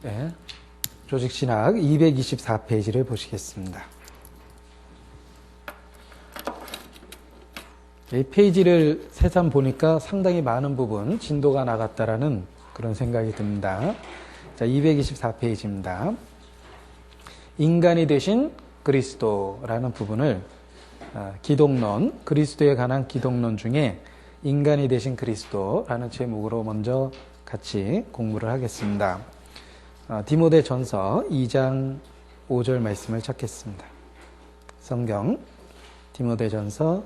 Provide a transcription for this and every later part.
네, 조직신학 224페이지를 보시겠습니다. 이 페이지를 새삼 보니까 상당히 많은 부분 진도가 나갔다라는 그런 생각이 듭니다. 자, 224페이지입니다. 인간이 되신 그리스도라는 부분을 기독론, 그리스도에 관한 기독론 중에 인간이 되신 그리스도라는 제목으로 먼저 같이 공부를 하겠습니다. 디모데전서 2장 5절 말씀을 찾겠습니다. 성경 디모데전서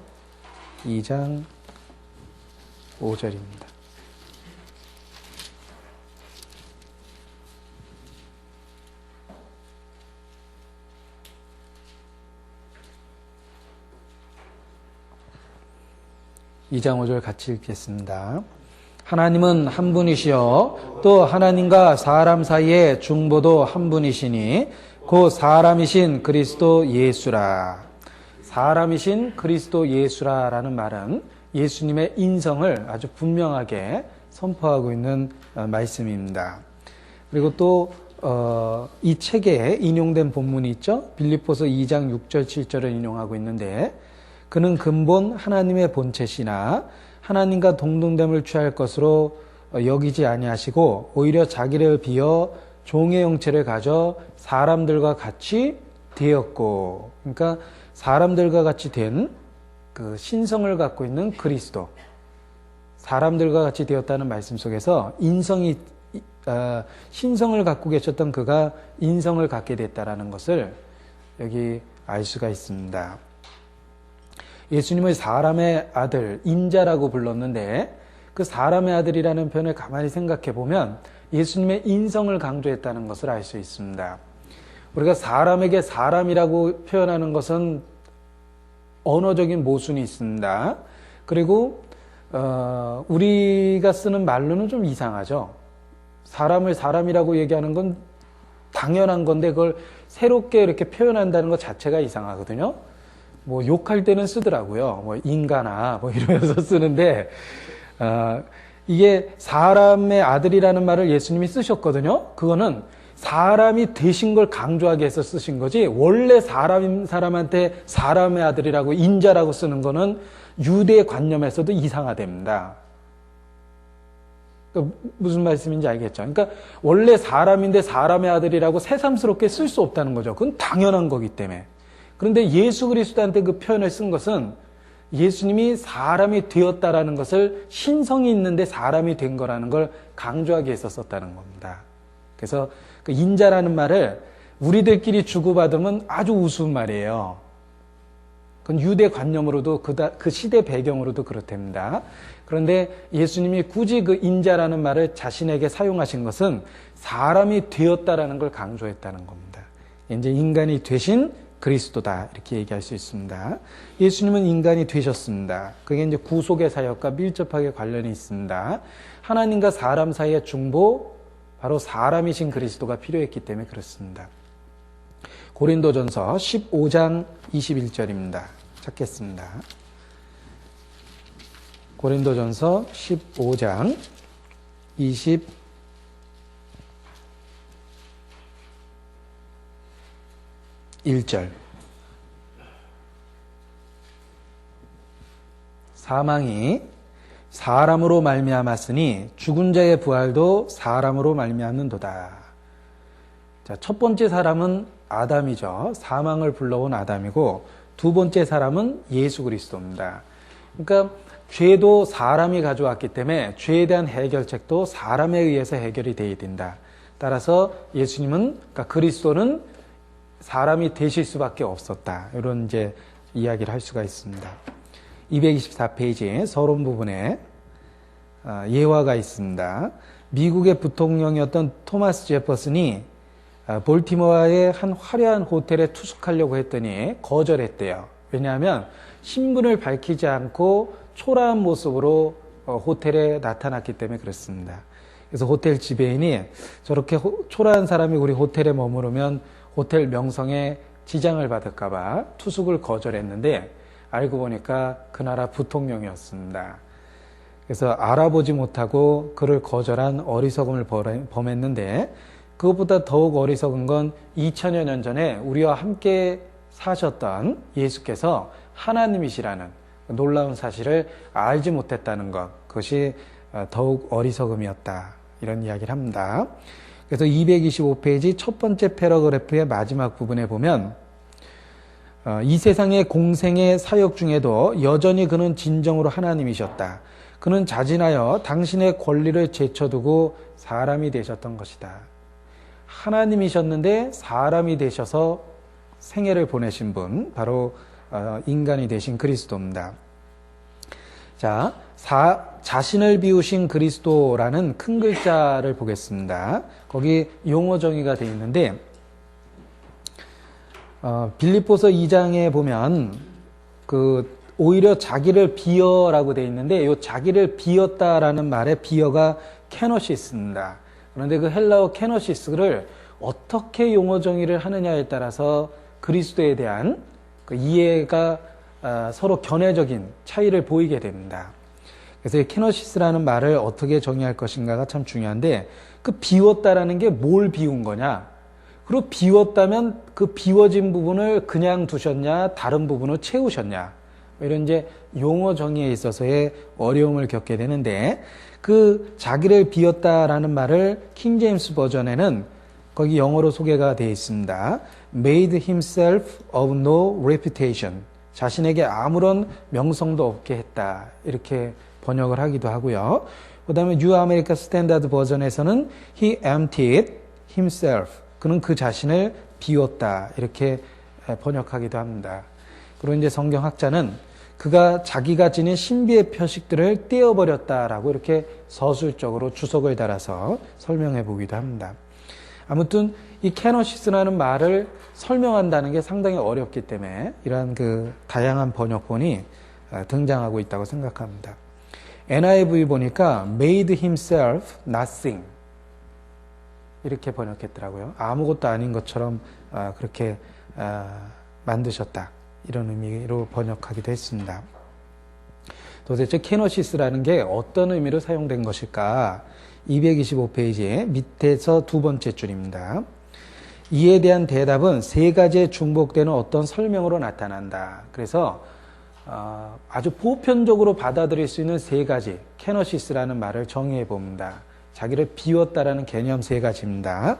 2장 5절입니다. 이 장 5절 같이 읽겠습니다. 하나님은 한 분이시여 또 하나님과 사람 사이의 중보도 한 분이시니 그 사람이신 그리스도 예수라. 사람이신 그리스도 예수라라는 말은 예수님의 인성을 아주 분명하게 선포하고 있는 말씀입니다. 그리고 또 이 책에 인용된 본문이 있죠. 빌립보서 2장 6절 7절을 인용하고 있는데 그는 근본 하나님의 본체시나 하나님과 동등됨을 취할 것으로 여기지 아니하시고 오히려 자기를 비어 종의 형체를 가져 사람들과 같이 되었고, 그러니까 사람들과 같이 된 그 신성을 갖고 있는 그리스도, 사람들과 같이 되었다는 말씀 속에서 신성을 갖고 계셨던 그가 인성을 갖게 됐다라는 것을 여기 알 수가 있습니다. 예수님을 사람의 아들, 인자라고 불렀는데 그 사람의 아들이라는 표현을 가만히 생각해 보면 예수님의 인성을 강조했다는 것을 알 수 있습니다. 우리가 사람에게 사람이라고 표현하는 것은 언어적인 모순이 있습니다. 그리고 우리가 쓰는 말로는 좀 이상하죠. 사람을 사람이라고 얘기하는 건 당연한 건데 그걸 새롭게 이렇게 표현한다는 것 자체가 이상하거든요. 뭐 욕할 때는 쓰더라고요. 뭐 인간아 뭐 이러면서 쓰는데 이게 사람의 아들이라는 말을 예수님이 쓰셨거든요. 그거는 사람이 되신 걸 강조하기 위해서 쓰신 거지 원래 사람한테 사람의 아들이라고 인자라고 쓰는 거는 유대 관념에서도 이상하답니다. 그러니까 무슨 말씀인지 알겠죠? 그러니까 원래 사람인데 사람의 아들이라고 새삼스럽게 쓸 수 없다는 거죠. 그건 당연한 거기 때문에. 그런데 예수 그리스도한테 그 표현을 쓴 것은 예수님이 사람이 되었다라는 것을 신성이 있는데 사람이 된 거라는 걸 강조하기 위해서 썼다는 겁니다. 그래서 그 인자라는 말을 우리들끼리 주고받으면 아주 우스운 말이에요. 그건 유대 관념으로도 그 시대 배경으로도 그렇답니다. 그런데 예수님이 굳이 그 인자라는 말을 자신에게 사용하신 것은 사람이 되었다라는 걸 강조했다는 겁니다. 이제 인간이 되신 그리스도다 이렇게 얘기할 수 있습니다. 예수님은 인간이 되셨습니다. 그게 이제 구속의 사역과 밀접하게 관련이 있습니다. 하나님과 사람 사이의 중보, 바로 사람이신 그리스도가 필요했기 때문에 그렇습니다. 고린도전서 15장 21절입니다. 찾겠습니다. 고린도전서 15장 21절. 사망이 사람으로 말미암았으니 죽은 자의 부활도 사람으로 말미암는도다. 자, 첫 번째 사람은 아담이죠. 사망을 불러온 아담이고 두 번째 사람은 예수 그리스도입니다. 그러니까 죄도 사람이 가져왔기 때문에 죄에 대한 해결책도 사람에 의해서 해결이 되어야 된다. 따라서 예수님은, 그러니까 그리스도는 사람이 되실 수밖에 없었다. 이런 이제 이야기를 할 수가 있습니다. 224페이지 서론 부분에 예화가 있습니다. 미국의 부통령이었던 토마스 제퍼슨이 볼티모어의 한 화려한 호텔에 투숙하려고 했더니 거절했대요. 왜냐하면 신분을 밝히지 않고 초라한 모습으로 호텔에 나타났기 때문에 그렇습니다. 그래서 호텔 지배인이 저렇게 초라한 사람이 우리 호텔에 머무르면 호텔 명성에 지장을 받을까봐 투숙을 거절했는데 알고 보니까 그 나라 부통령이었습니다. 그래서 알아보지 못하고 그를 거절한 어리석음을 범했는데 그것보다 더욱 어리석은 건 2000여 년 전에 우리와 함께 사셨던 예수께서 하나님이시라는 놀라운 사실을 알지 못했다는 것, 그것이 더욱 어리석음이었다, 이런 이야기를 합니다. 그래서 225페이지 첫 번째 패러그래프의 마지막 부분에 보면 이 세상의 공생의 사역 중에도 여전히 그는 진정으로 하나님이셨다. 그는 자진하여 당신의 권리를 제쳐두고 사람이 되셨던 것이다. 하나님이셨는데 사람이 되셔서 생애를 보내신 분, 바로 인간이 되신 그리스도입니다. 자, 자신을 비우신 그리스도라는 큰 글자를 보겠습니다. 거기 용어 정의가 되어 있는데 빌립보서 2장에 보면 오히려 자기를 비어라고 되어 있는데 이 자기를 비었다라는 말의 비어가 케노시스입니다. 그런데 그 헬라어 케노시스를 어떻게 용어 정의를 하느냐에 따라서 그리스도에 대한 그 이해가 서로 견해적인 차이를 보이게 됩니다. 그래서 이 케노시스라는 말을 어떻게 정의할 것인가가 참 중요한데, 그 비웠다라는 게 뭘 비운 거냐? 그리고 비웠다면 그 비워진 부분을 그냥 두셨냐, 다른 부분을 채우셨냐? 이런 이제 용어 정의에 있어서의 어려움을 겪게 되는데, 그 자기를 비웠다라는 말을 킹제임스 버전에는 거기 영어로 소개가 되어 있습니다. Made himself of no reputation. 자신에게 아무런 명성도 없게 했다, 이렇게 번역을 하기도 하고요. 그 다음에 New American Standard 버전에서는 He emptied himself. 그는 그 자신을 비웠다, 이렇게 번역하기도 합니다. 그리고 이제 성경학자는 그가 자기가 지닌 신비의 표식들을 떼어버렸다라고 이렇게 서술적으로 주석을 달아서 설명해 보기도 합니다. 아무튼 이 케노시스라는 말을 설명한다는 게 상당히 어렵기 때문에 이러한 그 다양한 번역본이 등장하고 있다고 생각합니다. NIV 보니까 made himself nothing 이렇게 번역했더라고요. 아무것도 아닌 것처럼 그렇게 만드셨다, 이런 의미로 번역하기도 했습니다. 도대체 케노시스라는 게 어떤 의미로 사용된 것일까? 225페이지의 밑에서 두 번째 줄입니다. 이에 대한 대답은 세 가지에 중복되는 어떤 설명으로 나타난다. 그래서 아주 보편적으로 받아들일 수 있는 세 가지, 케노시스라는 말을 정의해 봅니다. 자기를 비웠다라는 개념 세 가지입니다.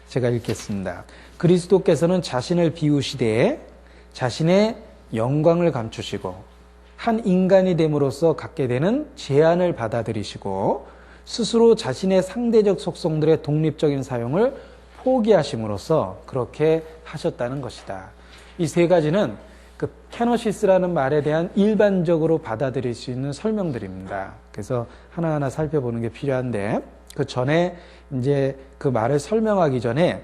제가 읽겠습니다. 그리스도께서는 자신을 비우시되 자신의 영광을 감추시고 한 인간이 됨으로써 갖게 되는 제한을 받아들이시고 스스로 자신의 상대적 속성들의 독립적인 사용을 포기하심으로써 그렇게 하셨다는 것이다. 이 세 가지는 그 케노시스라는 말에 대한 일반적으로 받아들일 수 있는 설명들입니다. 그래서 하나하나 살펴보는 게 필요한데, 그 전에 이제 그 말을 설명하기 전에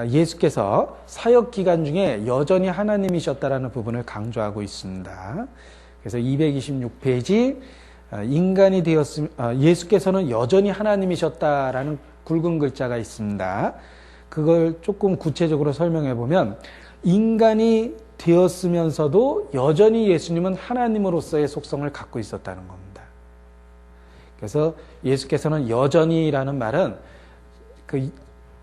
예수께서 사역 기간 중에 여전히 하나님이셨다라는 부분을 강조하고 있습니다. 그래서 226페이지 인간이 예수께서는 여전히 하나님이셨다라는 굵은 글자가 있습니다. 그걸 조금 구체적으로 설명해 보면 인간이 되었으면서도 여전히 예수님은 하나님으로서의 속성을 갖고 있었다는 겁니다. 그래서 예수께서는 여전히라는 말은 그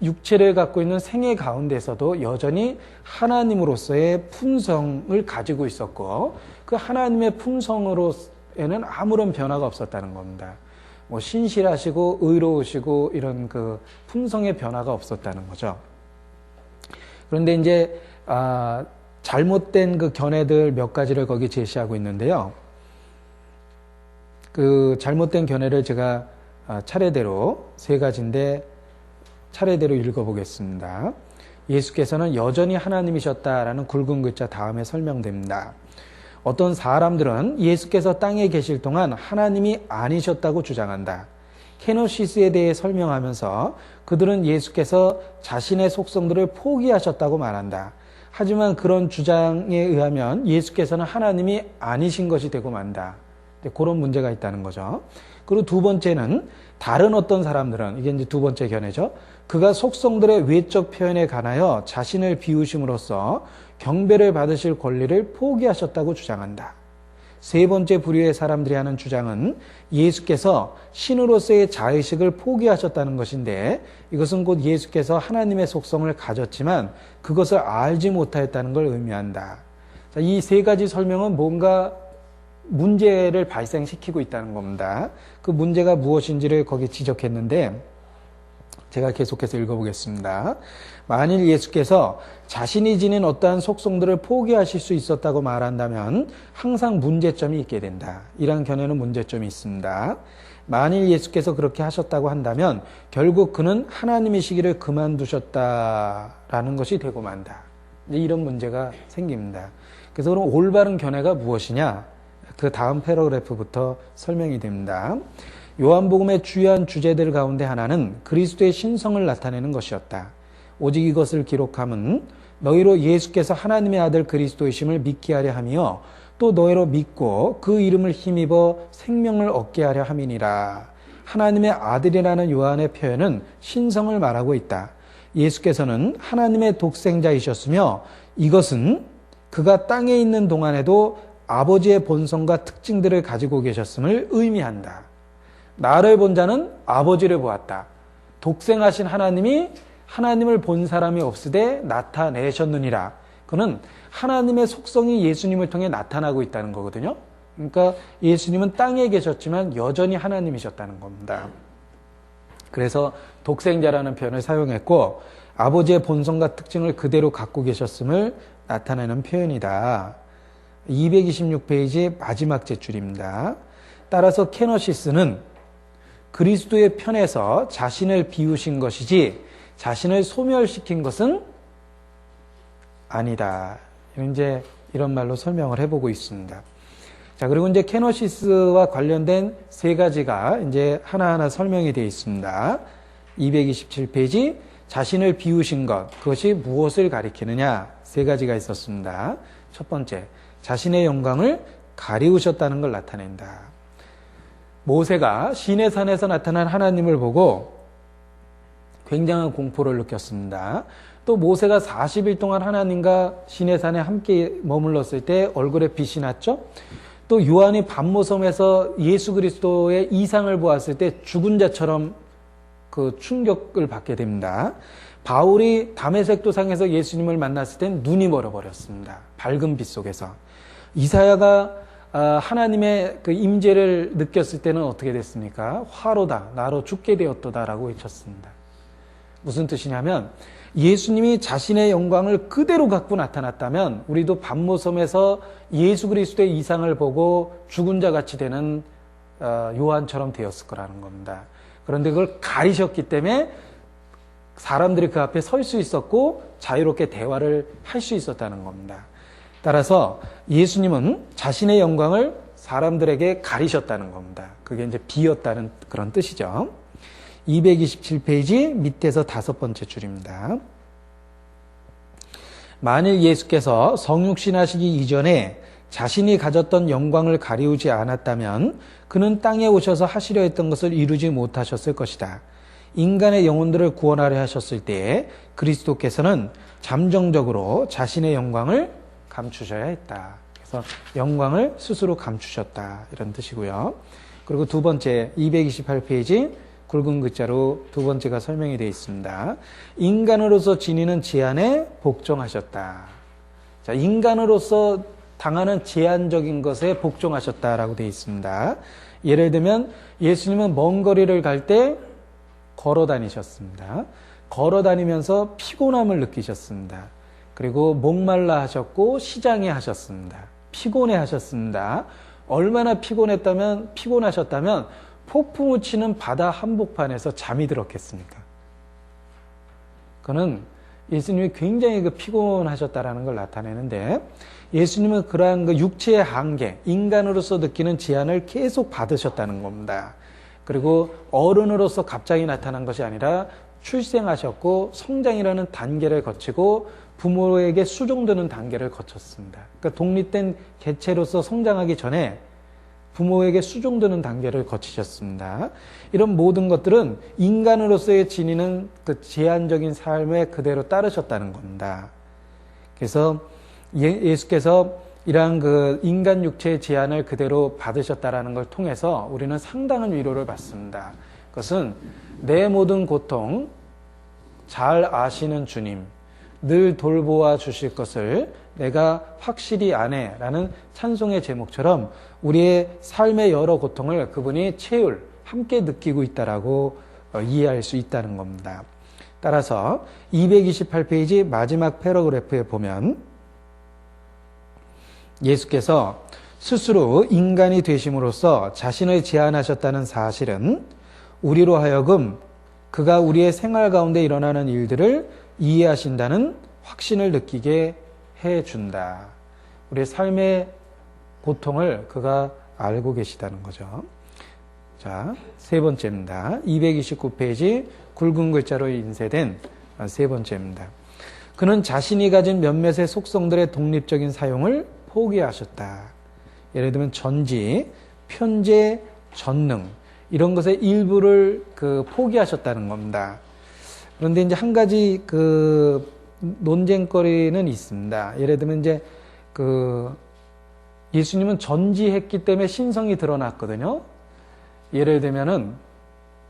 육체를 갖고 있는 생애 가운데서도 여전히 하나님으로서의 품성을 가지고 있었고, 그 하나님의 품성으로에는 아무런 변화가 없었다는 겁니다. 뭐 신실하시고 의로우시고 이런 그 품성의 변화가 없었다는 거죠. 그런데 이제 잘못된 그 견해들 몇 가지를 거기 제시하고 있는데요. 그 잘못된 견해를 제가 차례대로 세 가지인데 차례대로 읽어보겠습니다. 예수께서는 여전히 하나님이셨다라는 굵은 글자 다음에 설명됩니다. 어떤 사람들은 예수께서 땅에 계실 동안 하나님이 아니셨다고 주장한다. 케노시스에 대해 설명하면서 그들은 예수께서 자신의 속성들을 포기하셨다고 말한다. 하지만 그런 주장에 의하면 예수께서는 하나님이 아니신 것이 되고 만다. 그런 문제가 있다는 거죠. 그리고 두 번째는 다른 어떤 사람들은, 이게 이제 두 번째 견해죠. 그가 속성들의 외적 표현에 관하여 자신을 비우심으로써 경배를 받으실 권리를 포기하셨다고 주장한다. 세 번째 부류의 사람들이 하는 주장은 예수께서 신으로서의 자의식을 포기하셨다는 것인데, 이것은 곧 예수께서 하나님의 속성을 가졌지만 그것을 알지 못하였다는 걸 의미한다. 이 세 가지 설명은 뭔가 문제를 발생시키고 있다는 겁니다. 그 문제가 무엇인지를 거기 지적했는데, 제가 계속해서 읽어보겠습니다. 만일 예수께서 자신이 지닌 어떠한 속성들을 포기하실 수 있었다고 말한다면 항상 문제점이 있게 된다. 이런 견해는 문제점이 있습니다. 만일 예수께서 그렇게 하셨다고 한다면 결국 그는 하나님이시기를 그만두셨다라는 것이 되고 만다. 이런 문제가 생깁니다. 그래서 그럼 올바른 견해가 무엇이냐? 그 다음 패러그래프부터 설명이 됩니다. 요한복음의 주요한 주제들 가운데 하나는 그리스도의 신성을 나타내는 것이었다. 오직 이것을 기록함은 너희로 예수께서 하나님의 아들 그리스도이심을 믿게 하려 하며 또 너희로 믿고 그 이름을 힘입어 생명을 얻게 하려 함이니라. 하나님의 아들이라는 요한의 표현은 신성을 말하고 있다. 예수께서는 하나님의 독생자이셨으며 이것은 그가 땅에 있는 동안에도 아버지의 본성과 특징들을 가지고 계셨음을 의미한다. 나를 본 자는 아버지를 보았다. 독생하신 하나님이 하나님을 본 사람이 없으되 나타내셨느니라. 그는 하나님의 속성이 예수님을 통해 나타나고 있다는 거거든요. 그러니까 예수님은 땅에 계셨지만 여전히 하나님이셨다는 겁니다. 그래서 독생자라는 표현을 사용했고 아버지의 본성과 특징을 그대로 갖고 계셨음을 나타내는 표현이다. 226페이지 마지막 제줄입니다. 따라서 케너시스는 그리스도의 편에서 자신을 비우신 것이지 자신을 소멸시킨 것은 아니다. 이제 이런 말로 설명을 해보고 있습니다. 자, 그리고 이제 케너시스와 관련된 세 가지가 이제 하나하나 설명이 되어 있습니다. 227페이지 자신을 비우신 것, 그것이 무엇을 가리키느냐? 세 가지가 있었습니다. 첫 번째, 자신의 영광을 가리우셨다는 걸 나타낸다. 모세가 시내산에서 나타난 하나님을 보고 굉장한 공포를 느꼈습니다. 또 모세가 40일 동안 하나님과 시내산에 함께 머물렀을 때 얼굴에 빛이 났죠. 또 요한이 반모섬에서 예수 그리스도의 이상을 보았을 때 죽은 자처럼 그 충격을 받게 됩니다. 바울이 다메섹 도상에서 예수님을 만났을 땐 눈이 멀어버렸습니다. 밝은 빛 속에서. 이사야가 하나님의 그 임재를 느꼈을 때는 어떻게 됐습니까? 화로다, 나로 죽게 되었도다라고 외쳤습니다. 무슨 뜻이냐면 예수님이 자신의 영광을 그대로 갖고 나타났다면 우리도 반모섬에서 예수 그리스도의 이상을 보고 죽은 자 같이 되는 요한처럼 되었을 거라는 겁니다. 그런데 그걸 가리셨기 때문에 사람들이 그 앞에 설 수 있었고 자유롭게 대화를 할 수 있었다는 겁니다. 따라서 예수님은 자신의 영광을 사람들에게 가리셨다는 겁니다. 그게 이제 비었다는 그런 뜻이죠. 227페이지 밑에서 다섯 번째 줄입니다. 만일 예수께서 성육신하시기 이전에 자신이 가졌던 영광을 가리우지 않았다면 그는 땅에 오셔서 하시려 했던 것을 이루지 못하셨을 것이다. 인간의 영혼들을 구원하려 하셨을 때에 그리스도께서는 잠정적으로 자신의 영광을 감추셔야 했다. 그래서 영광을 스스로 감추셨다. 이런 뜻이고요. 그리고 두 번째 228페이지 굵은 글자로 두 번째가 설명이 되어 있습니다. 인간으로서 지니는 제한에 복종하셨다. 자, 인간으로서 당하는 제한적인 것에 복종하셨다라고 되어 있습니다. 예를 들면 예수님은 먼 거리를 갈 때 걸어 다니셨습니다. 걸어 다니면서 피곤함을 느끼셨습니다. 그리고 목말라 하셨고 시장에 하셨습니다. 피곤해 하셨습니다. 얼마나 피곤하셨다면 폭풍우 치는 바다 한복판에서 잠이 들었겠습니까? 그는 예수님이 굉장히 피곤하셨다라는 걸 나타내는데 예수님은 그러한 그 육체의 한계, 인간으로서 느끼는 제한을 계속 받으셨다는 겁니다. 그리고 어른으로서 갑자기 나타난 것이 아니라 출생하셨고 성장이라는 단계를 거치고 부모에게 수종드는 단계를 거쳤습니다. 그러니까 독립된 개체로서 성장하기 전에 부모에게 수종드는 단계를 거치셨습니다. 이런 모든 것들은 인간으로서의 지니는 그 제한적인 삶에 그대로 따르셨다는 겁니다. 그래서 예수께서 이러한 그 인간 육체의 제한을 그대로 받으셨다라는 걸 통해서 우리는 상당한 위로를 받습니다. 그것은 내 모든 고통 잘 아시는 주님, 늘 돌보아 주실 것을 내가 확실히 아네 라는 찬송의 제목처럼 우리의 삶의 여러 고통을 그분이 함께 느끼고 있다라고 이해할 수 있다는 겁니다. 따라서 228페이지 마지막 패러그래프에 보면 예수께서 스스로 인간이 되심으로써 자신을 제한하셨다는 사실은 우리로 하여금 그가 우리의 생활 가운데 일어나는 일들을 이해하신다는 확신을 느끼게 해준다. 우리의 삶의 고통을 그가 알고 계시다는 거죠. 자, 세 번째입니다. 229페이지 굵은 글자로 인쇄된 세 번째입니다. 그는 자신이 가진 몇몇의 속성들의 독립적인 사용을 포기하셨다. 예를 들면 전지, 편재, 전능 이런 것의 일부를 포기하셨다는 겁니다. 그런데 이제 한 가지 논쟁거리는 있습니다. 예를 들면 이제 예수님은 전지했기 때문에 신성이 드러났거든요. 예를 들면은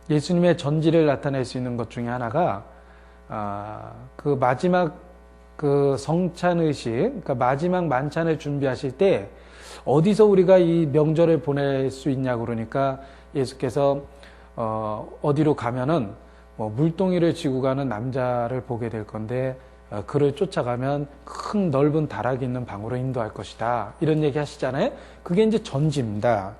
예수님의 전지를 나타낼 수 있는 것 중에 하나가 마지막 성찬의식, 그러니까 마지막 만찬을 준비하실 때 어디서 우리가 이 명절을 보낼 수 있냐고 그러니까 예수께서 어디로 가면은 물동이를 지고 가는 남자를 보게 될 건데 그를 쫓아가면 큰 넓은 다락이 있는 방으로 인도할 것이다. 이런 얘기 하시잖아요. 그게 이제 전지입니다.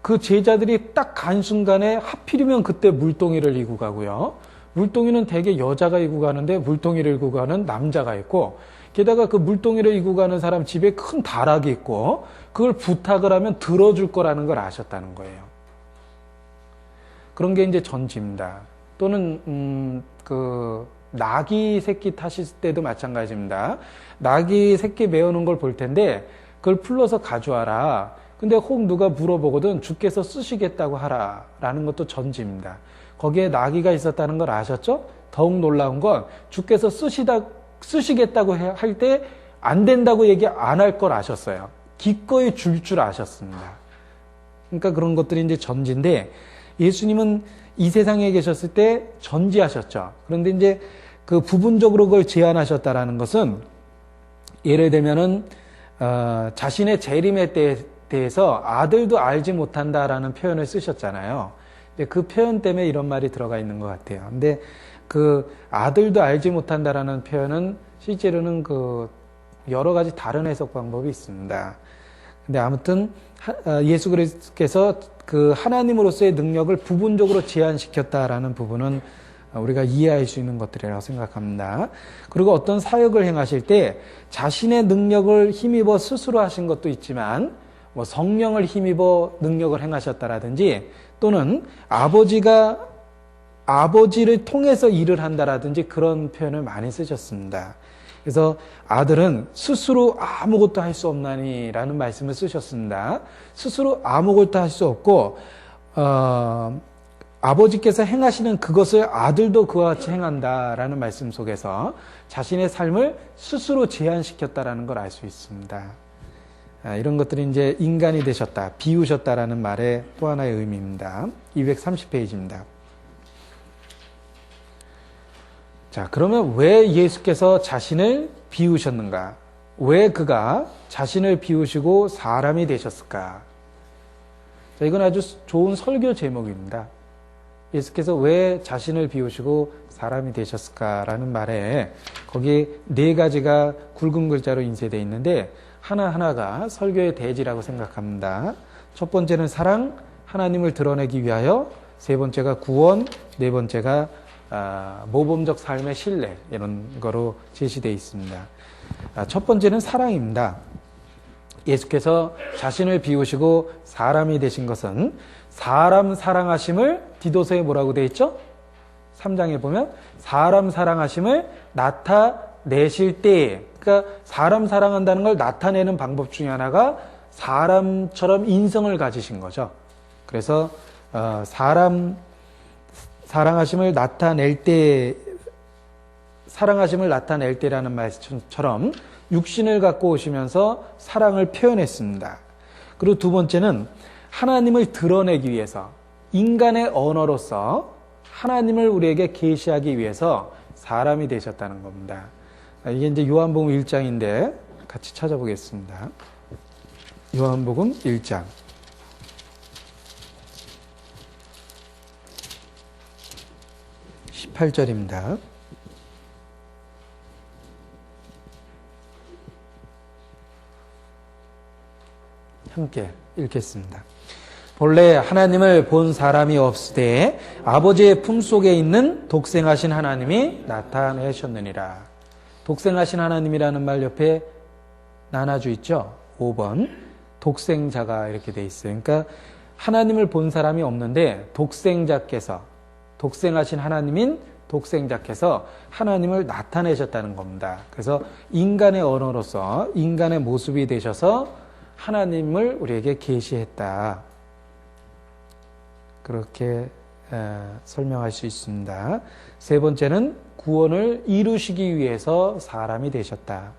그 제자들이 딱 간 순간에 하필이면 그때 물동이를 이고 가고요. 물동이는 대개 여자가 이고 가는데 물동이를 이고 가는 남자가 있고 게다가 그 물동이를 이고 가는 사람 집에 큰 다락이 있고 그걸 부탁을 하면 들어줄 거라는 걸 아셨다는 거예요. 그런 게 이제 전지입니다. 또는 나귀 새끼 타실 때도 마찬가지입니다. 나귀 새끼 메우는 걸 볼 텐데 그걸 풀러서 가져와라. 근데 혹 누가 물어보거든 주께서 쓰시겠다고 하라 라는 것도 전지입니다. 거기에 나귀가 있었다는 걸 아셨죠? 더욱 놀라운 건 주께서 쓰시겠다고 할 때 안 된다고 얘기 안 할 걸 아셨어요. 기꺼이 줄 아셨습니다. 그러니까 그런 것들이 이제 전지인데 예수님은 이 세상에 계셨을 때 전지하셨죠. 그런데 이제 부분적으로 그걸 제한하셨다라는 것은 예를 들면은 자신의 재림에 대해서 아들도 알지 못한다라는 표현을 쓰셨잖아요. 근데 그 표현 때문에 이런 말이 들어가 있는 것 같아요. 근데 아들도 알지 못한다라는 표현은 실제로는 여러 가지 다른 해석 방법이 있습니다. 근데 아무튼 예수 그리스도께서 하나님으로서의 능력을 부분적으로 제한시켰다라는 부분은 우리가 이해할 수 있는 것들이라고 생각합니다. 그리고 어떤 사역을 행하실 때 자신의 능력을 힘입어 스스로 하신 것도 있지만 성령을 힘입어 능력을 행하셨다라든지 또는 아버지를 통해서 일을 한다라든지 그런 표현을 많이 쓰셨습니다. 그래서 아들은 스스로 아무것도 할 수 없나니라는 말씀을 쓰셨습니다. 스스로 아무것도 할 수 없고 아버지께서 행하시는 그것을 아들도 그와 같이 행한다라는 말씀 속에서 자신의 삶을 스스로 제한시켰다라는 걸 알 수 있습니다. 이런 것들이 이제 인간이 되셨다, 비우셨다라는 말의 또 하나의 의미입니다. 230페이지입니다. 자, 그러면 왜 예수께서 자신을 비우셨는가? 왜 그가 자신을 비우시고 사람이 되셨을까? 자, 이건 아주 좋은 설교 제목입니다. 예수께서 왜 자신을 비우시고 사람이 되셨을까라는 말에 거기에 네 가지가 굵은 글자로 인쇄되어 있는데 하나하나가 설교의 대지라고 생각합니다. 첫 번째는 사랑, 하나님을 드러내기 위하여, 세 번째가 구원, 네 번째가 모범적 삶의 신뢰, 이런 거로 제시되어 있습니다. 첫 번째는 사랑입니다. 예수께서 자신을 비우시고 사람이 되신 것은 사람 사랑하심을 디도서에 뭐라고 되어 있죠? 3장에 보면 사람 사랑하심을 나타내실 때에, 그러니까 사람 사랑한다는 걸 나타내는 방법 중에 하나가 사람처럼 인성을 가지신 거죠. 그래서 사람 사랑하심을 나타낼 때 사랑하심을 나타낼 때라는 말씀처럼 육신을 갖고 오시면서 사랑을 표현했습니다. 그리고 두 번째는 하나님을 드러내기 위해서 인간의 언어로서 하나님을 우리에게 계시하기 위해서 사람이 되셨다는 겁니다. 이게 이제 요한복음 1장인데 같이 찾아보겠습니다. 요한복음 1장 18절입니다. 함께 읽겠습니다. 본래 하나님을 본 사람이 없으되 아버지의 품속에 있는 독생하신 하나님이 나타내셨느니라. 독생하신 하나님이라는 말 옆에 나눠져 있죠. 5번 독생자가 이렇게 돼 있어요. 그러니까 하나님을 본 사람이 없는데 독생자께서, 독생하신 하나님인 독생자께서 하나님을 나타내셨다는 겁니다. 그래서 인간의 언어로서 인간의 모습이 되셔서 하나님을 우리에게 계시했다. 그렇게 설명할 수 있습니다. 세 번째는 구원을 이루시기 위해서 사람이 되셨다.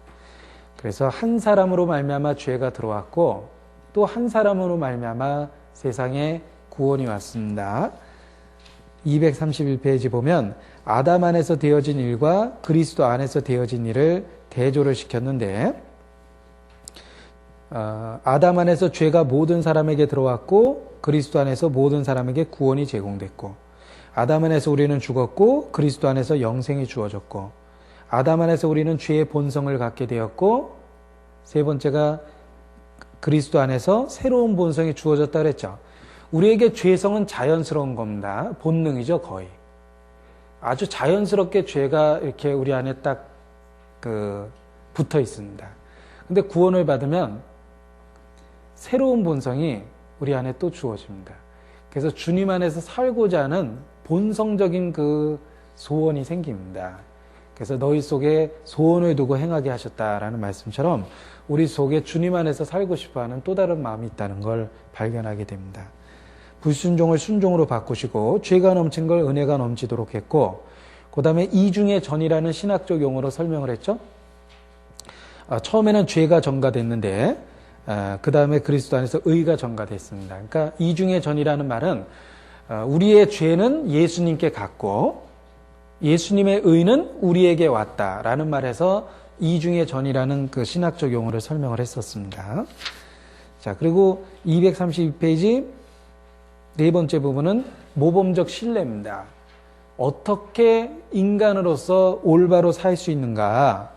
그래서 한 사람으로 말미암아 죄가 들어왔고 또 한 사람으로 말미암아 세상에 구원이 왔습니다. 231페이지 보면 아담 안에서 되어진 일과 그리스도 안에서 되어진 일을 대조를 시켰는데 아담 안에서 죄가 모든 사람에게 들어왔고 그리스도 안에서 모든 사람에게 구원이 제공됐고 아담 안에서 우리는 죽었고 그리스도 안에서 영생이 주어졌고 아담 안에서 우리는 죄의 본성을 갖게 되었고 세 번째가 그리스도 안에서 새로운 본성이 주어졌다 그랬죠. 우리에게 죄성은 자연스러운 겁니다. 본능이죠, 거의. 아주 자연스럽게 죄가 이렇게 우리 안에 딱 붙어 있습니다. 근데 구원을 받으면 새로운 본성이 우리 안에 또 주어집니다. 그래서 주님 안에서 살고자 하는 본성적인 그 소원이 생깁니다. 그래서 너희 속에 소원을 두고 행하게 하셨다라는 말씀처럼 우리 속에 주님 안에서 살고 싶어하는 또 다른 마음이 있다는 걸 발견하게 됩니다. 불순종을 순종으로 바꾸시고 죄가 넘친 걸 은혜가 넘치도록 했고 그 다음에 이중의 전이라는 신학적 용어로 설명을 했죠. 처음에는 죄가 전가됐는데 그 다음에 그리스도 안에서 의가 전가됐습니다. 그러니까 이중의 전이라는 말은 우리의 죄는 예수님께 갔고 예수님의 의는 우리에게 왔다라는 말에서 이중의 전이라는 그 신학적 용어를 설명을 했었습니다. 자, 그리고 232페이지 네 번째 부분은 모범적 신뢰입니다. 어떻게 인간으로서 올바로 살 수 있는가?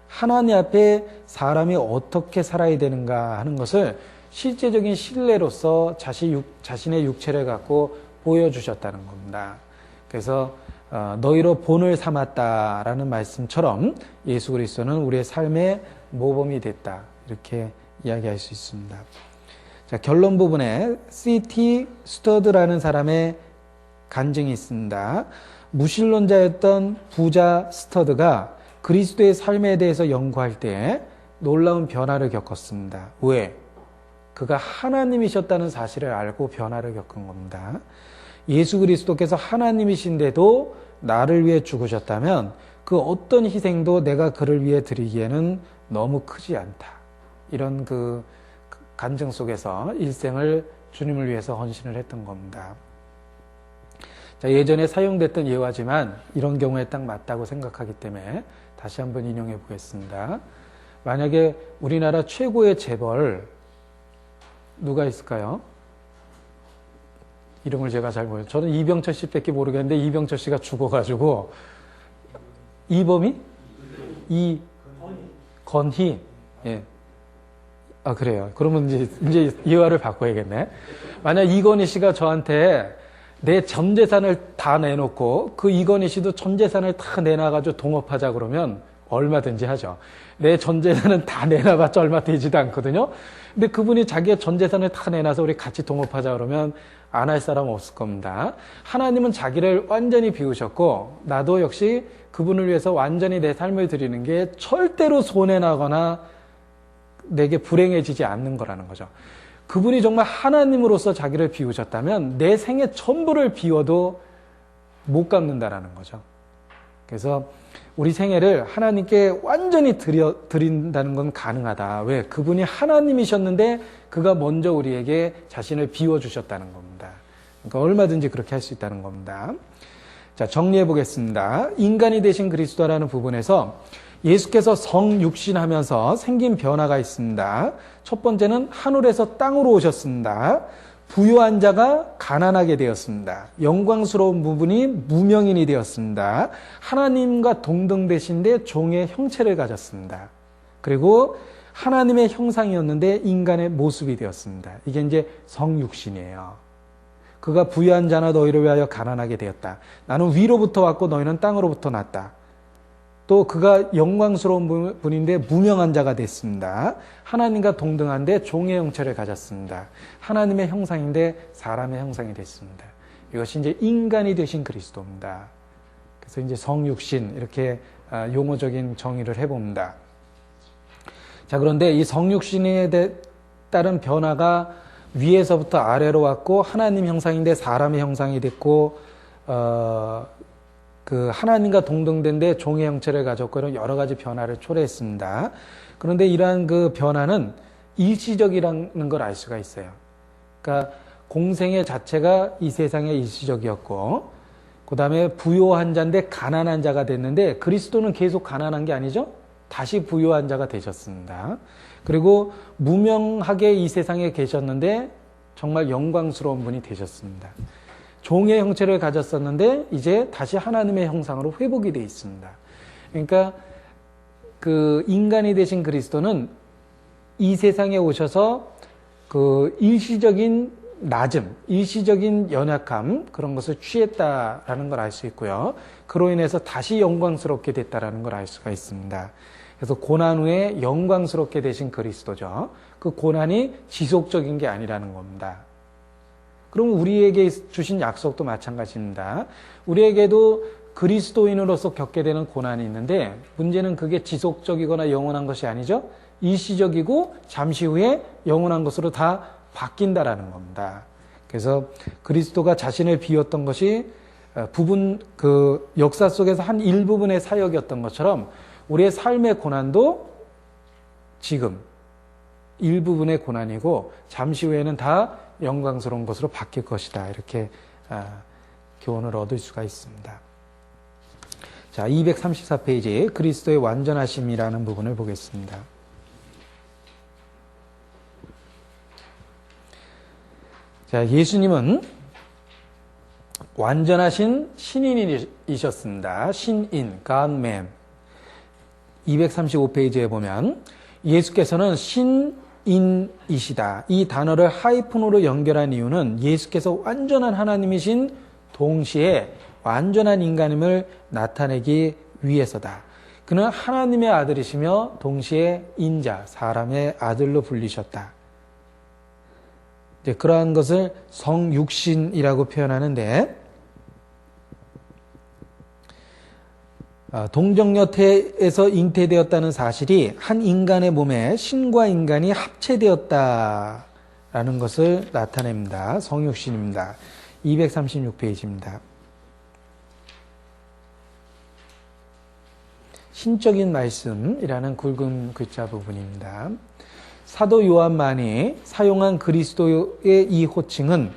하나님 앞에 사람이 어떻게 살아야 되는가 하는 것을 실제적인 신뢰로서 자신의 육체를 갖고 보여주셨다는 겁니다. 그래서 너희로 본을 삼았다라는 말씀처럼 예수 그리스도는 우리의 삶의 모범이 됐다. 이렇게 이야기할 수 있습니다. 자, 결론 부분에 C.T. 스터드라는 사람의 간증이 있습니다. 무신론자였던 부자 스터드가 그리스도의 삶에 대해서 연구할 때 놀라운 변화를 겪었습니다. 왜? 그가 하나님이셨다는 사실을 알고 변화를 겪은 겁니다. 예수 그리스도께서 하나님이신데도 나를 위해 죽으셨다면 그 어떤 희생도 내가 그를 위해 드리기에는 너무 크지 않다. 이런 그 간증 속에서 일생을 주님을 위해서 헌신을 했던 겁니다. 자, 예전에 사용됐던 예화지만 이런 경우에 딱 맞다고 생각하기 때문에 다시 한번 인용해 보겠습니다. 만약에 우리나라 최고의 재벌 누가 있을까요? 이름을 제가 잘 모르겠어요. 저는 이병철 씨밖에 모르겠는데 이병철 씨가 죽어가지고 이범희? 이건희? 예. 아, 그래요. 그러면 이제 예화를 바꿔야겠네. 만약 이건희 씨가 저한테 내 전 재산을 다 내놓고 그 이건희 씨도 전 재산을 다 내놔가지고 동업하자 그러면 얼마든지 하죠. 내 전 재산은 다 내놔봤자 얼마 되지도 않거든요. 근데 그분이 자기의 전 재산을 다 내놔서 우리 같이 동업하자 그러면 안 할 사람 없을 겁니다. 하나님은 자기를 완전히 비우셨고 나도 역시 그분을 위해서 완전히 내 삶을 드리는 게 절대로 손해나거나 내게 불행해지지 않는 거라는 거죠. 그분이 정말 하나님으로서 자기를 비우셨다면 내 생애 전부를 비워도 못 갚는다라는 거죠. 그래서 우리 생애를 하나님께 완전히 드린다는 건 가능하다. 왜? 그분이 하나님이셨는데 그가 먼저 우리에게 자신을 비워주셨다는 겁니다. 그러니까 얼마든지 그렇게 할 수 있다는 겁니다. 자, 정리해 보겠습니다. 인간이 되신 그리스도라는 부분에서 예수께서 성육신하면서 생긴 변화가 있습니다. 첫 번째는 하늘에서 땅으로 오셨습니다. 부유한 자가 가난하게 되었습니다. 영광스러운 부분이 무명인이 되었습니다. 하나님과 동등되신데 종의 형체를 가졌습니다. 그리고 하나님의 형상이었는데 인간의 모습이 되었습니다. 이게 이제 성육신이에요. 그가 부유한 자나 너희를 위하여 가난하게 되었다. 나는 위로부터 왔고 너희는 땅으로부터 났다. 또 그가 영광스러운 분인데 무명한 자가 됐습니다. 하나님과 동등한데 종의 형체를 가졌습니다. 하나님의 형상인데 사람의 형상이 됐습니다. 이것이 이제 인간이 되신 그리스도입니다. 그래서 이제 성육신 이렇게 용어적인 정의를 해봅니다. 자, 그런데 이 성육신에 따른 변화가 위에서부터 아래로 왔고 하나님 형상인데 사람의 형상이 됐고 그 하나님과 동등된데 종의 형체를 가졌고 이런 여러 가지 변화를 초래했습니다. 그런데 이러한 그 변화는 일시적이라는 걸 알 수가 있어요. 그러니까 공생애 자체가 이 세상에 일시적이었고 그 다음에 부유한 자인데 가난한 자가 됐는데 그리스도는 계속 가난한 게 아니죠? 다시 부유한 자가 되셨습니다. 그리고 무명하게 이 세상에 계셨는데 정말 영광스러운 분이 되셨습니다. 종의 형체를 가졌었는데 이제 다시 하나님의 형상으로 회복이 되어 있습니다. 그러니까 그 인간이 되신 그리스도는 이 세상에 오셔서 그 일시적인 낮음, 일시적인 연약함 그런 것을 취했다라는 걸 알 수 있고요. 그로 인해서 다시 영광스럽게 됐다라는 걸 알 수가 있습니다. 그래서 고난 후에 영광스럽게 되신 그리스도죠. 그 고난이 지속적인 게 아니라는 겁니다. 그럼 우리에게 주신 약속도 마찬가지입니다. 우리에게도 그리스도인으로서 겪게 되는 고난이 있는데 문제는 그게 지속적이거나 영원한 것이 아니죠. 일시적이고 잠시 후에 영원한 것으로 다 바뀐다라는 겁니다. 그래서 그리스도가 자신을 비웠던 것이 그 역사 속에서 한 일부분의 사역이었던 것처럼 우리의 삶의 고난도 지금 일부분의 고난이고 잠시 후에는 다 영광스러운 것으로 바뀔 것이다. 이렇게 교훈을 얻을 수가 있습니다. 자, 234페이지 그리스도의 완전하심이라는 부분을 보겠습니다. 자, 예수님은 완전하신 신인이셨습니다. 신인, God man. 235페이지에 보면 예수께서는 신인이시다. 이 단어를 하이픈으로 연결한 이유는 예수께서 완전한 하나님이신 동시에 완전한 인간임을 나타내기 위해서다. 그는 하나님의 아들이시며 동시에 인자, 사람의 아들로 불리셨다. 이제 그러한 것을 성육신이라고 표현하는데 동정여태에서 잉태되었다는 사실이 한 인간의 몸에 신과 인간이 합체되었다라는 것을 나타냅니다. 성육신입니다. 236페이지입니다. 신적인 말씀이라는 굵은 글자 부분입니다. 사도 요한만이 사용한 그리스도의 이 호칭은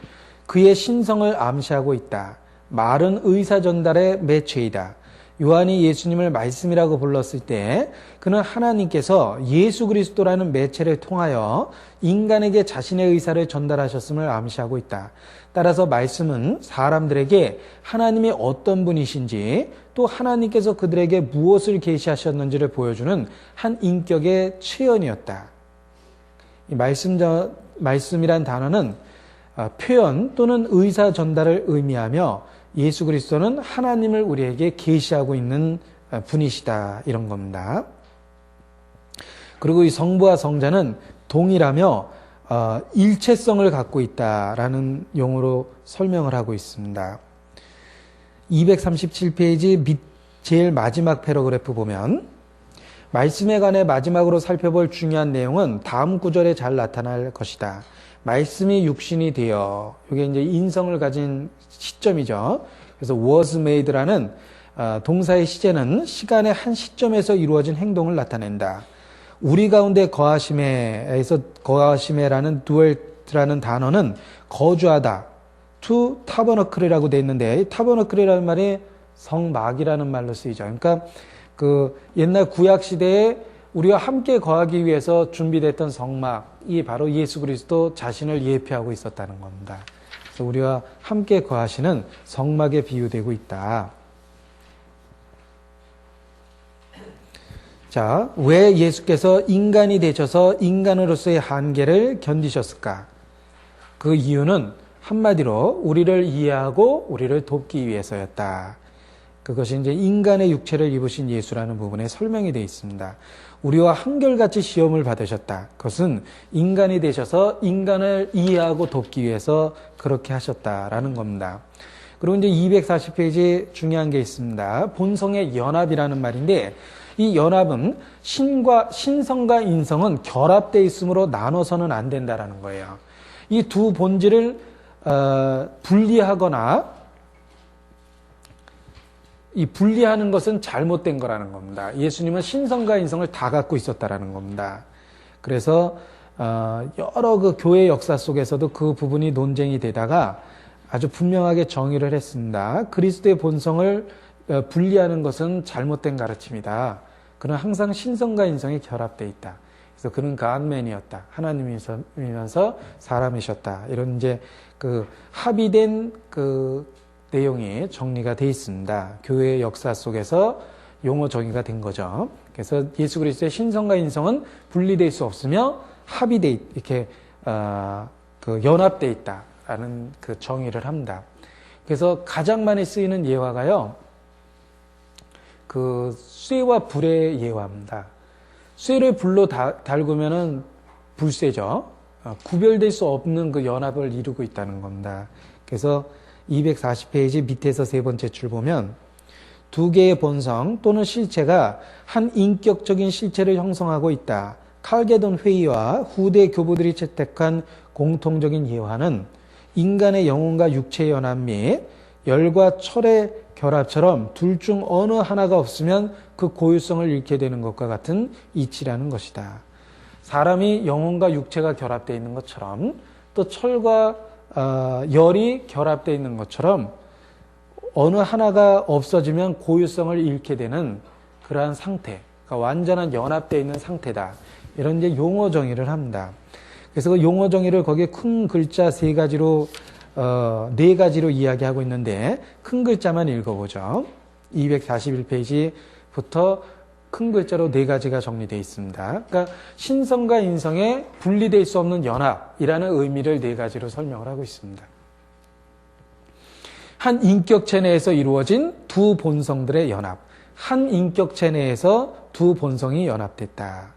그의 신성을 암시하고 있다. 말은 의사 전달의 매체이다. 요한이 예수님을 말씀이라고 불렀을 때 그는 하나님께서 예수 그리스도라는 매체를 통하여 인간에게 자신의 의사를 전달하셨음을 암시하고 있다. 따라서 말씀은 사람들에게 하나님이 어떤 분이신지 또 하나님께서 그들에게 무엇을 계시하셨는지를 보여주는 한 인격의 체현이었다. 이 말씀이란 단어는 표현 또는 의사 전달을 의미하며 예수 그리스도는 하나님을 우리에게 계시하고 있는 분이시다 이런 겁니다. 그리고 이 성부와 성자는 동일하며 일체성을 갖고 있다라는 용어로 설명을 하고 있습니다. 237페이지 제일 마지막 패러그래프 보면 말씀에 관해 마지막으로 살펴볼 중요한 내용은 다음 구절에 잘 나타날 것이다. 말씀이 육신이 되어, 이게 이제 인성을 가진 시점이죠. 그래서 was made라는 동사의 시제는 시간의 한 시점에서 이루어진 행동을 나타낸다. 우리 가운데 거하심에에서 거하심에라는 dwell라는 단어는 거주하다. to tabernacle이라고 되어 있는데 tabernacle이라는 말이 성막이라는 말로 쓰이죠. 그러니까 그 옛날 구약 시대에 우리와 함께 거하기 위해서 준비됐던 성막이 바로 예수 그리스도 자신을 예표하고 있었다는 겁니다. 그래서 우리와 함께 거하시는 성막에 비유되고 있다. 자, 왜 예수께서 인간이 되셔서 인간으로서의 한계를 견디셨을까? 그 이유는 한마디로 우리를 이해하고 우리를 돕기 위해서였다. 그것이 이제 인간의 육체를 입으신 예수라는 부분에 설명이 되어 있습니다. 우리와 한결같이 시험을 받으셨다. 그것은 인간이 되셔서 인간을 이해하고 돕기 위해서 그렇게 하셨다라는 겁니다. 그리고 이제 240페이지 중요한 게 있습니다. 본성의 연합이라는 말인데 이 연합은 신성과 인성은 결합되어 있으므로 나눠서는 안 된다라는 거예요. 이 두 본질을 분리하거나 이 분리하는 것은 잘못된 거라는 겁니다. 예수님은 신성과 인성을 다 갖고 있었다라는 겁니다. 그래서 여러 그 교회 역사 속에서도 그 부분이 논쟁이 되다가 아주 분명하게 정의를 했습니다. 그리스도의 본성을 분리하는 것은 잘못된 가르침이다. 그는 항상 신성과 인성이 결합되어 있다. 그래서 그는 God-man이었다. 하나님이면서 사람이셨다. 이런 이제 그 합의된 그 내용이 정리가 되어 있습니다. 교회의 역사 속에서 용어 정의가 된 거죠. 그래서 예수 그리스도의 신성과 인성은 분리될 수 없으며 합의돼 이렇게 그 연합돼 있다라는 그 정의를 합니다. 그래서 가장 많이 쓰이는 예화가요, 그 쇠와 불의 예화입니다. 쇠를 불로 달구면은 불쇠죠. 구별될 수 없는 그 연합을 이루고 있다는 겁니다. 그래서 240페이지 밑에서 세 번째 줄 보면 두 개의 본성 또는 실체가 한 인격적인 실체를 형성하고 있다. 칼게돈 회의와 후대 교부들이 채택한 공통적인 예화는 인간의 영혼과 육체의 연합 및 열과 철의 결합처럼 둘 중 어느 하나가 없으면 그 고유성을 잃게 되는 것과 같은 이치라는 것이다. 사람이 영혼과 육체가 결합되어 있는 것처럼 또 철과 열이 결합되어 있는 것처럼 어느 하나가 없어지면 고유성을 잃게 되는 그러한 상태, 그러니까 완전한 연합되어 있는 상태다. 이런 이제 용어 정의를 합니다. 그래서 그 용어 정의를 거기에 큰 글자 네 가지로 이야기하고 있는데 큰 글자만 읽어보죠. 241페이지부터 큰 글자로 네 가지가 정리되어 있습니다. 그러니까 신성과 인성의 분리될 수 없는 연합이라는 의미를 네 가지로 설명을 하고 있습니다. 한 인격체 내에서 이루어진 두 본성들의 연합. 한 인격체 내에서 두 본성이 연합됐다.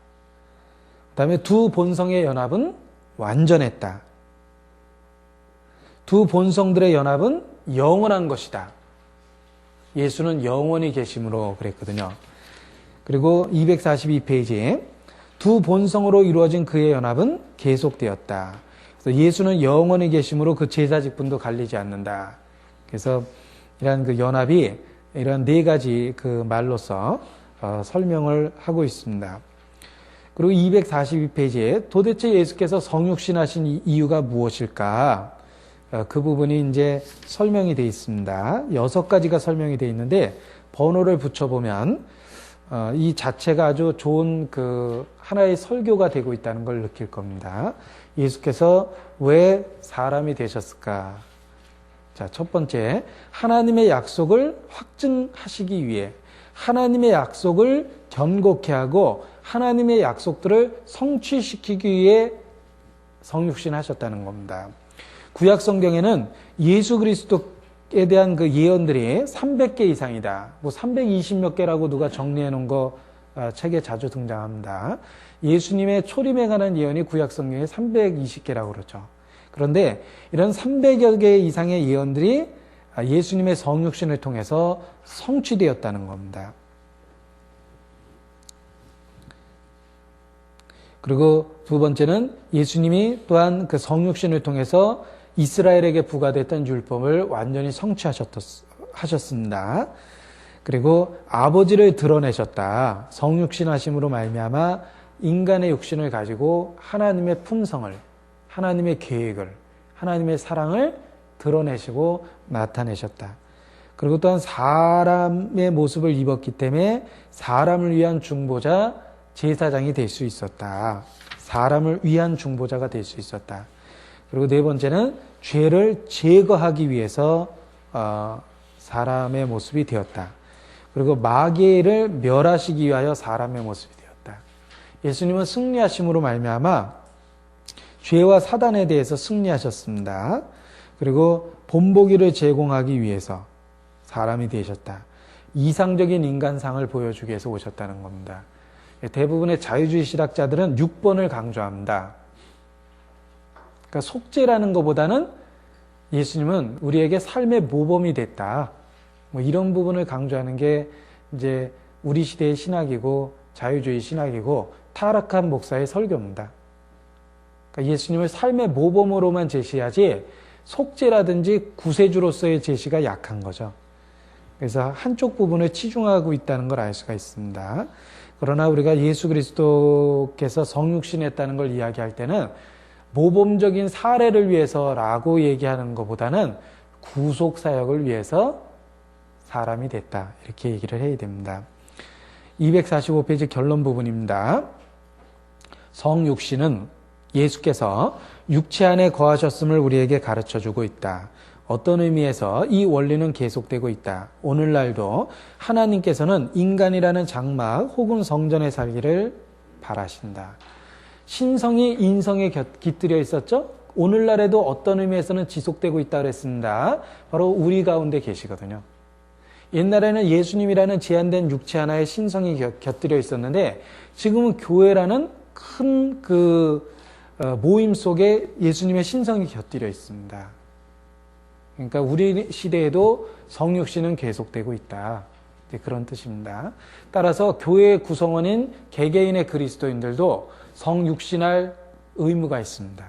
그 다음에 두 본성의 연합은 완전했다. 두 본성들의 연합은 영원한 것이다. 예수는 영원히 계심으로 그랬거든요. 그리고 242페이지에 두 본성으로 이루어진 그의 연합은 계속되었다. 그래서 예수는 영원히 계심으로 그 제사 직분도 갈리지 않는다. 그래서 이러한 그 연합이 이런 네 가지 그 말로서 설명을 하고 있습니다. 그리고 242페이지에 도대체 예수께서 성육신하신 이유가 무엇일까? 그 부분이 이제 설명이 되어 있습니다. 6가지가 설명이 되어 있는데 번호를 붙여보면 이 자체가 아주 좋은 그 하나의 설교가 되고 있다는 걸 느낄 겁니다. 예수께서 왜 사람이 되셨을까? 자, 첫 번째, 하나님의 약속을 확증하시기 위해 하나님의 약속을 견고케 하고 하나님의 약속들을 성취시키기 위해 성육신하셨다는 겁니다. 구약 성경에는 예수 그리스도에 대한 그 예언들이 300개 이상이다. 뭐 320몇 개라고 누가 정리해 놓은 거 책에 자주 등장합니다. 예수님의 초림에 관한 예언이 구약 성경에 320개라고 그러죠. 그런데 이런 300여 개 이상의 예언들이 예수님의 성육신을 통해서 성취되었다는 겁니다. 그리고 두 번째는 예수님이 또한 그 성육신을 통해서 이스라엘에게 부과됐던 율법을 완전히 성취하셨습니다. 그리고 아버지를 드러내셨다. 성육신하심으로 말미암아 인간의 육신을 가지고 하나님의 품성을, 하나님의 계획을, 하나님의 사랑을 드러내시고 나타내셨다. 그리고 또한 사람의 모습을 입었기 때문에 사람을 위한 중보자, 제사장이 될 수 있었다. 사람을 위한 중보자가 될 수 있었다. 그리고 네 번째는 죄를 제거하기 위해서 사람의 모습이 되었다. 그리고 마귀를 멸하시기 위하여 사람의 모습이 되었다. 예수님은 승리하심으로 말미암아 죄와 사단에 대해서 승리하셨습니다. 그리고 본보기를 제공하기 위해서 사람이 되셨다. 이상적인 인간상을 보여주기 위해서 오셨다는 겁니다. 대부분의 자유주의 신학자들은 6번을 강조합니다. 그러니까 속죄라는 것보다는 예수님은 우리에게 삶의 모범이 됐다. 뭐 이런 부분을 강조하는 게 이제 우리 시대의 신학이고 자유주의 신학이고 타락한 목사의 설교입니다. 그러니까 예수님을 삶의 모범으로만 제시하지 속죄라든지 구세주로서의 제시가 약한 거죠. 그래서 한쪽 부분을 치중하고 있다는 걸 알 수가 있습니다. 그러나 우리가 예수 그리스도께서 성육신했다는 걸 이야기할 때는 모범적인 사례를 위해서라고 얘기하는 것보다는 구속사역을 위해서 사람이 됐다. 이렇게 얘기를 해야 됩니다. 245페이지 결론 부분입니다. 성육신은 예수께서 육체 안에 거하셨음을 우리에게 가르쳐주고 있다. 어떤 의미에서 이 원리는 계속되고 있다. 오늘날도 하나님께서는 인간이라는 장막 혹은 성전에 살기를 바라신다. 신성이 인성에 깃들여 있었죠? 오늘날에도 어떤 의미에서는 지속되고 있다고 그랬습니다. 바로 우리 가운데 계시거든요. 옛날에는 예수님이라는 제한된 육체 하나에 신성이 곁들여 있었는데 지금은 교회라는 큰 모임 속에 예수님의 신성이 곁들여 있습니다. 그러니까 우리 시대에도 성육신은 계속되고 있다. 그런 뜻입니다. 따라서 교회의 구성원인 개개인의 그리스도인들도 성육신할 의무가 있습니다.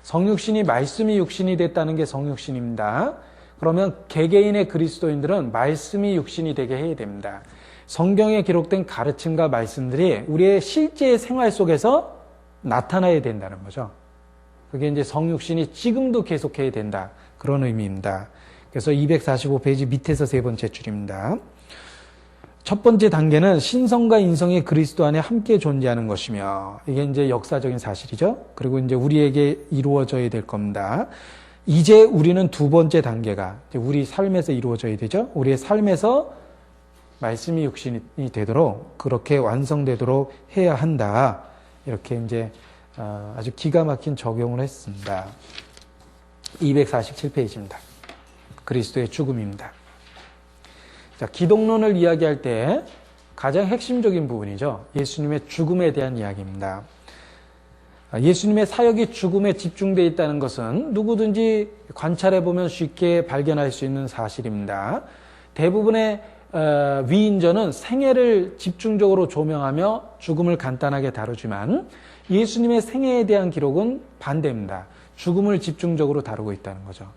성육신이 말씀이 육신이 됐다는 게 성육신입니다. 그러면 개개인의 그리스도인들은 말씀이 육신이 되게 해야 됩니다. 성경에 기록된 가르침과 말씀들이 우리의 실제 생활 속에서 나타나야 된다는 거죠. 그게 이제 성육신이 지금도 계속해야 된다. 그런 의미입니다. 그래서 245페이지 밑에서 세 번째 줄입니다. 첫 번째 단계는 신성과 인성이 그리스도 안에 함께 존재하는 것이며, 이게 이제 역사적인 사실이죠. 그리고 이제 우리에게 이루어져야 될 겁니다. 이제 우리는 두 번째 단계가 이제 우리 삶에서 이루어져야 되죠. 우리의 삶에서 말씀이 육신이 되도록 그렇게 완성되도록 해야 한다. 이렇게 이제 아주 기가 막힌 적용을 했습니다. 247페이지입니다. 그리스도의 죽음입니다. 자, 기독론을 이야기할 때 가장 핵심적인 부분이죠. 예수님의 죽음에 대한 이야기입니다. 예수님의 사역이 죽음에 집중되어 있다는 것은 누구든지 관찰해보면 쉽게 발견할 수 있는 사실입니다. 대부분의 위인전은 생애를 집중적으로 조명하며 죽음을 간단하게 다루지만 예수님의 생애에 대한 기록은 반대입니다. 죽음을 집중적으로 다루고 있다는 거죠.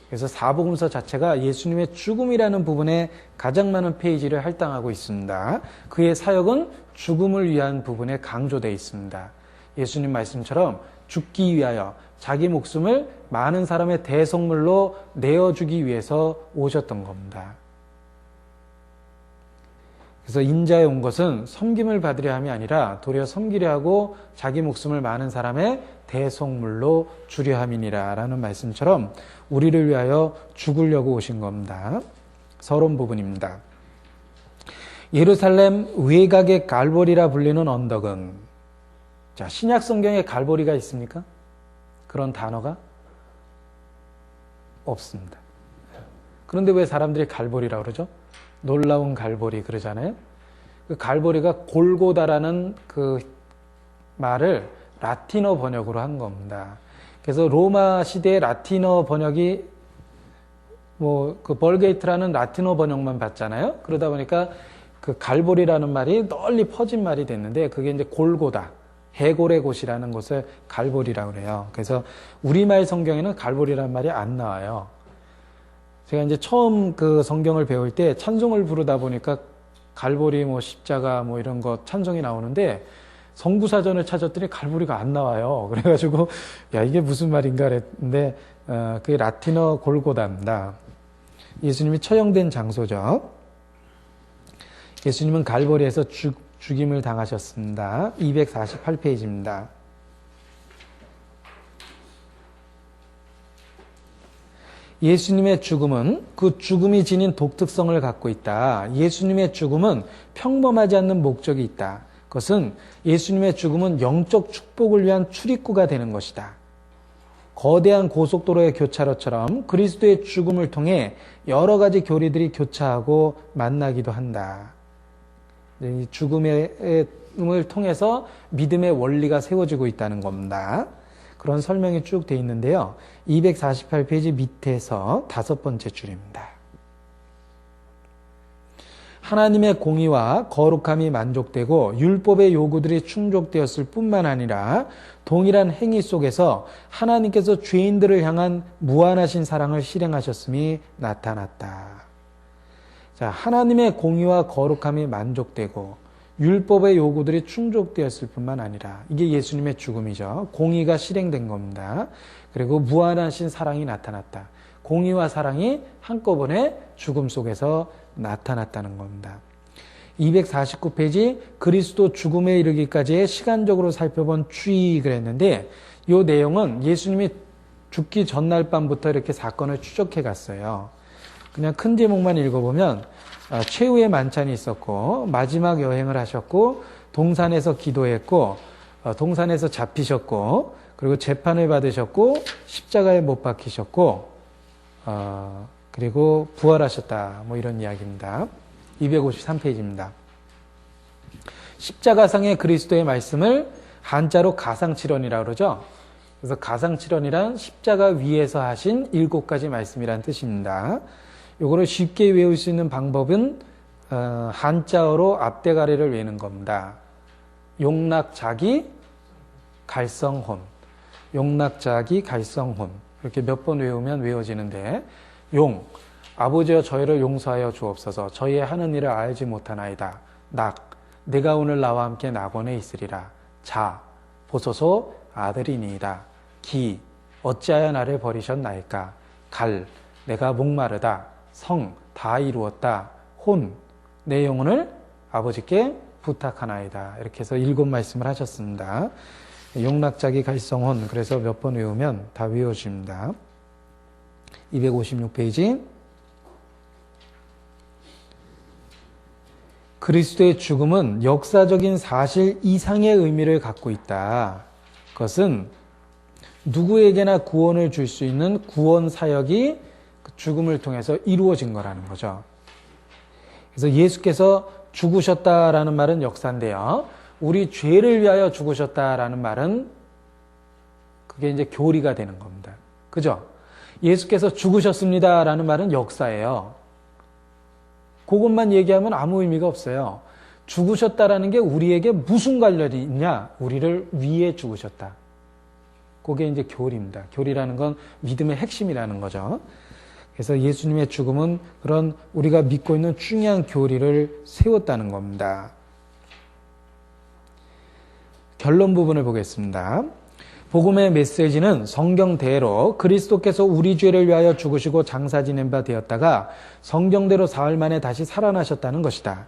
그래서 사복음서 자체가 예수님의 죽음이라는 부분에 가장 많은 페이지를 할당하고 있습니다. 그의 사역은 죽음을 위한 부분에 강조되어 있습니다. 예수님 말씀처럼 죽기 위하여 자기 목숨을 많은 사람의 대속물로 내어주기 위해서 오셨던 겁니다. 그래서 인자에 온 것은 섬김을 받으려 함이 아니라 도리어 섬기려 하고 자기 목숨을 많은 사람의 대속물로 주려 함이니라 라는 말씀처럼 우리를 위하여 죽으려고 오신 겁니다. 서론 부분입니다. 예루살렘 외곽의 갈보리라 불리는 언덕은, 자, 신약 성경에 갈보리가 있습니까? 그런 단어가 없습니다. 그런데 왜 사람들이 갈보리라고 그러죠? 놀라운 갈보리 그러잖아요. 그 갈보리가 골고다라는 그 말을 라틴어 번역으로 한 겁니다. 그래서 로마 시대의 라틴어 번역이 그 벌게이트라는 라틴어 번역만 봤잖아요. 그러다 보니까 그 갈보리라는 말이 널리 퍼진 말이 됐는데 그게 이제 골고다, 해골의 곳이라는 곳을 갈보리라고 그래요. 그래서 우리말 성경에는 갈보리라는 말이 안 나와요. 제가 이제 처음 그 성경을 배울 때 찬송을 부르다 보니까 갈보리 뭐 십자가 뭐 이런 거 찬송이 나오는데 성구사전을 찾았더니 갈보리가 안 나와요. 그래가지고 야 이게 무슨 말인가 그랬는데 그게 라틴어 골고다입니다. 예수님이 처형된 장소죠. 예수님은 갈보리에서 죽임을 당하셨습니다. 248페이지입니다. 예수님의 죽음은 그 죽음이 지닌 독특성을 갖고 있다. 예수님의 죽음은 평범하지 않는 목적이 있다. 그것은 예수님의 죽음은 영적 축복을 위한 출입구가 되는 것이다. 거대한 고속도로의 교차로처럼 그리스도의 죽음을 통해 여러 가지 교리들이 교차하고 만나기도 한다. 이 죽음을 통해서 믿음의 원리가 세워지고 있다는 겁니다. 그런 설명이 쭉 돼 있는데요. 248페이지 밑에서 5번째 줄입니다. 하나님의 공의와 거룩함이 만족되고 율법의 요구들이 충족되었을 뿐만 아니라 동일한 행위 속에서 하나님께서 죄인들을 향한 무한하신 사랑을 실행하셨음이 나타났다. 자, 하나님의 공의와 거룩함이 만족되고 율법의 요구들이 충족되었을 뿐만 아니라 이게 예수님의 죽음이죠. 공의가 실행된 겁니다. 그리고 무한하신 사랑이 나타났다. 공의와 사랑이 한꺼번에 죽음 속에서 나타났다는 겁니다. 249페이지 그리스도 죽음에 이르기까지의 시간적으로 살펴본 추이 그랬는데 이 내용은 예수님이 죽기 전날 밤부터 이렇게 사건을 추적해 갔어요. 그냥 큰 제목만 읽어보면 최후의 만찬이 있었고 마지막 여행을 하셨고 동산에서 기도했고 동산에서 잡히셨고 그리고 재판을 받으셨고 십자가에 못 박히셨고 그리고 부활하셨다. 뭐 이런 이야기입니다. 253페이지입니다. 십자가상의 그리스도의 말씀을 한자로 가상칠언이라고 그러죠. 그래서 가상칠언이란 십자가 위에서 하신 7가지 말씀이란 뜻입니다. 요거를 쉽게 외울 수 있는 방법은 한자어로 앞대가리를 외우는 겁니다. 용락자기 갈성혼, 용락자기 갈성혼 이렇게 몇 번 외우면 외워지는데 용, 아버지여 저희를 용서하여 주옵소서. 저희의 하는 일을 알지 못하나이다. 낙, 내가 오늘 나와 함께 낙원에 있으리라. 자, 보소서 아들이니이다. 기, 어찌하여 나를 버리셨나이까. 갈, 내가 목마르다. 성, 다 이루었다. 혼, 내 영혼을 아버지께 부탁하나이다. 이렇게 해서 7말씀을 하셨습니다. 용락자기 갈성혼, 그래서 몇 번 외우면 다 외워집니다. 256페이지. 그리스도의 죽음은 역사적인 사실 이상의 의미를 갖고 있다. 그것은 누구에게나 구원을 줄 수 있는 구원 사역이 죽음을 통해서 이루어진 거라는 거죠. 그래서 예수께서 죽으셨다라는 말은 역사인데요. 우리 죄를 위하여 죽으셨다라는 말은 그게 이제 교리가 되는 겁니다. 그죠? 예수께서 죽으셨습니다라는 말은 역사예요. 그것만 얘기하면 아무 의미가 없어요. 죽으셨다라는 게 우리에게 무슨 관련이 있냐? 우리를 위해 죽으셨다. 그게 이제 교리입니다. 교리라는 건 믿음의 핵심이라는 거죠. 그래서 예수님의 죽음은 그런 우리가 믿고 있는 중요한 교리를 세웠다는 겁니다. 결론 부분을 보겠습니다. 복음의 메시지는 성경대로 그리스도께서 우리 죄를 위하여 죽으시고 장사 지낸 바 되었다가 성경대로 사흘 만에 다시 살아나셨다는 것이다.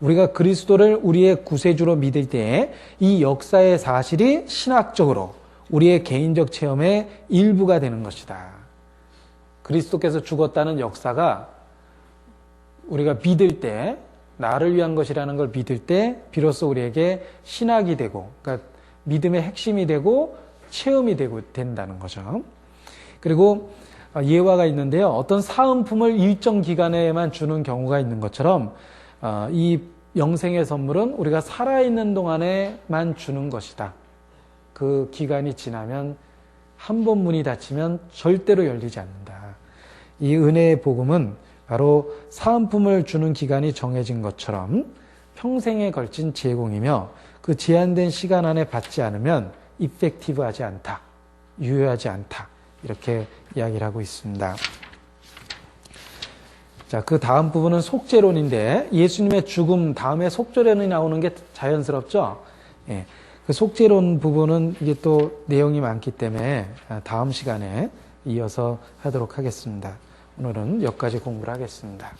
우리가 그리스도를 우리의 구세주로 믿을 때에 이 역사의 사실이 신학적으로 우리의 개인적 체험의 일부가 되는 것이다. 그리스도께서 죽었다는 역사가 우리가 믿을 때, 나를 위한 것이라는 걸 믿을 때 비로소 우리에게 신학이 되고, 그러니까 믿음의 핵심이 되고 체험이 되고 된다는 거죠. 그리고 예화가 있는데요. 어떤 사은품을 일정 기간에만 주는 경우가 있는 것처럼 이 영생의 선물은 우리가 살아있는 동안에만 주는 것이다. 그 기간이 지나면 한 번 문이 닫히면 절대로 열리지 않는다. 이 은혜의 복음은 바로 사은품을 주는 기간이 정해진 것처럼 평생에 걸친 제공이며 그 제한된 시간 안에 받지 않으면 이펙티브하지 않다, 유효하지 않다 이렇게 이야기를 하고 있습니다. 자, 그 다음 부분은 속죄론인데 예수님의 죽음 다음에 속죄론이 나오는 게 자연스럽죠? 예. 그 속죄론 부분은 이게 또 내용이 많기 때문에 다음 시간에 이어서 하도록 하겠습니다. 오늘은 여기까지 공부를 하겠습니다.